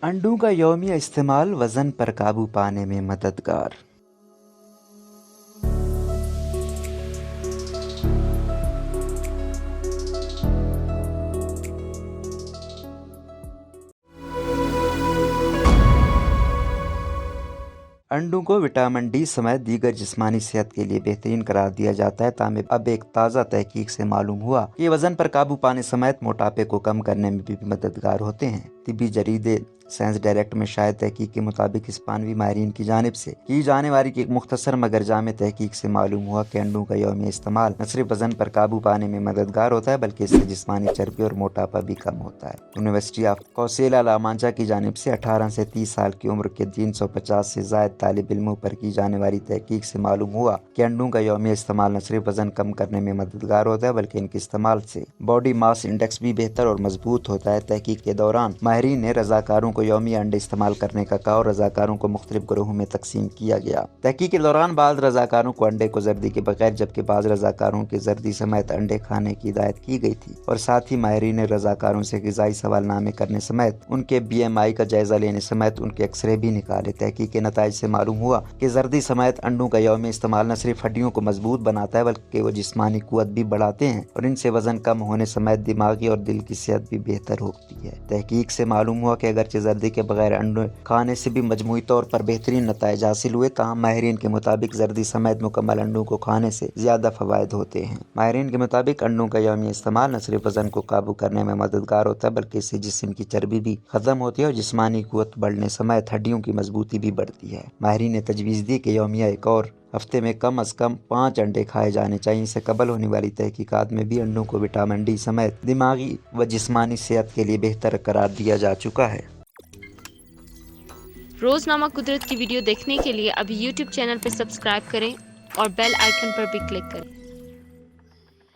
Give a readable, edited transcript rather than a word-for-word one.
अंडों का यौमिया इस्तेमाल वज़न पर काबू पाने में मददगार। अंडों को विटामिन डी समेत दीगर जिस्मानी सेहत के लिए बेहतरीन करार दिया जाता है। ताहम अब एक ताज़ा तहकीक से मालूम हुआ कि ये वज़न पर काबू पाने समेत मोटापे को कम करने में भी मददगार होते हैं। तिब्बी जरीदे साइंस डायरेक्ट में शायद तहकीक के मुताबिक हिस्पानवी माहिरीन की जानिब से की जाने वाली एक मुख्तसर मगर जामे तहकीक से मालूम हुआ कि अंडों का यौमिया इस्तेमाल न सिर्फ वज़न पर काबू पाने में मददगार होता है बल्कि इससे जिस्मानी चर्बी और मोटापा भी कम होता है। यूनिवर्सिटी ऑफ कौसेला ला मांचा की जानिब से 18 से 30 साल की उम्र के 350 से ज़ायद तालिब इल्मों पर की जाने वाली तहकीक से मालूम हुआ कि अंडों का यौमिया इस्तेमाल न सिर्फ वज़न कम करने में मददगार होता है बल्कि इनके इस्तेमाल से बॉडी मास इंडेक्स भी बेहतर और मजबूत होता है। तहकीक के दौरान माहिरीन ने रज़ाकारों को यौमिया अंडे इस्तेमाल करने का कहा और रज़ाकारों को मुख्तलिफ ग्रोहों में तकसीम किया गया। तहकीक के दौरान बाज़ रज़ाकारों को अंडे को जर्दी के बगैर जबकि बाज़ रज़ाकारों के जर्दी समेत अंडे खाने की हिदायत की गई थी और साथ ही माहिरीन ने रज़ाकारों से ग़िज़ाई सवालनामे करने समेत उनके BMI का जायजा लेने समेत उनके एक्सरे भी निकाले। तहकीक के नताइज से मालूम हुआ कि जर्दी समेत अंडों का यौमिया इस्तेमाल न सिर्फ हड्डियों को मजबूत बनाता है बल्कि वो जिस्मानी कुव्वत भी बढ़ाते हैं और इनसे वजन कम होने समेत दिमागी और दिल की सेहत भी बेहतर होती है। तहकीक से मालूम हुआ कि अगरचे जर्दी के बगैर अंडे खाने से भी मजमूई तौर पर बेहतरीन नताइज हासिल हुए, ताहम माहिरीन के मुताबिक जर्दी समेत मुकम्मल अंडों को खाने से ज्यादा फवायद होते हैं। माहिरीन के मुताबिक अंडों का यौमिया इस्तेमाल न सिर्फ वजन को काबू करने में मददगार होता है बल्कि इससे जिस्म की चर्बी भी खत्म होती है और जिस्मानी कुव्वत बढ़ने समेत हड्डियों की मजबूती भी बढ़ती है। माहिरीन ने तजवीज़ दी कि यौमिया एक और हफ्ते में कम अज़ कम 5 अंडे खाए जाने चाहिए। इससे कबल होने वाली तहकीकात में भी अंडों को विटामिन डी समेत दिमागी व जिस्मानी सेहत के लिए बेहतर करार दिया जा चुका है। रोज़नामा कुदरत की वीडियो देखने के लिए अभी YouTube चैनल पर सब्सक्राइब करें और बेल आइकन पर भी क्लिक करें।